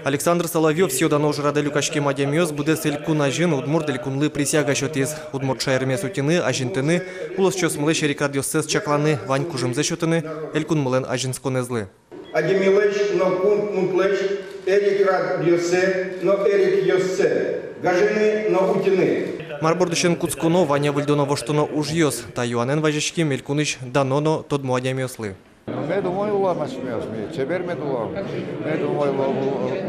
Александр Соловьев сьодан жрада люкашки мадямёс буде сельку нажин удмурт элькунлы присяга шотез. Удмурт шайрме сутины, ажинтыны, улос чос млеш рекардиосез чакланы, вань кужымзе шотыны, элькун млен ажинсконезлы. Адемилеш, но кунт мутлеш, эрик радиосе, но эрик йоссе, гажины, но утины. Марбордышен куцкуно, Ваня Вальдонова штоно ужьёс, та юанен важечки мелькуныш даноно тод муадямёслы. Me думаю, ламаш мясми, чебер me думаю. Me думаю,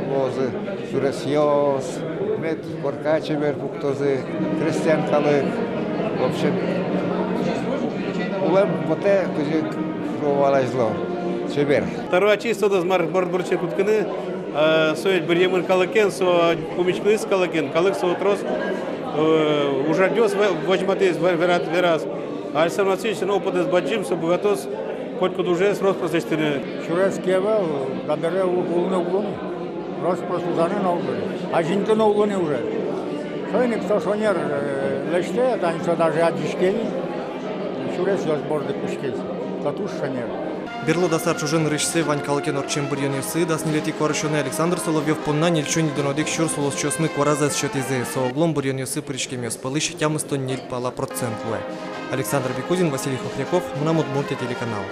лозы, суресьёс, me корка чебер пуктозы, крестьянкалы. В общем, улем поте, кузи провалай зло. Чебер. Второе чисто до мордборче кутканы, соють бір'ємін калакен, со помічклис калакен, калик со отрос, уже дьос возьматись вираз. А сам націчен опадес баджим, со богатос, хоть куди уже розпростестини. Шурецький вел, кадере углони, розпростузани на углони, а жінки на углони вже. Сойник то сонер лечте, та ніщо даже адішкені, шурец розборди кушкець, татуш шанер. Берло дасар чужен рышсы Вань Калакен орчен бурьёнёсы, даснилети корышёны Александр Соловьев понна нельчуни донодик щур солос чосмы коразас шотизе, сооглом бурьёнёсы пырышкемёс пылыш тямысто нель пала процент луэ. Александр Бекузин, Василий Хохряков, Мнамут Мульти телеканал.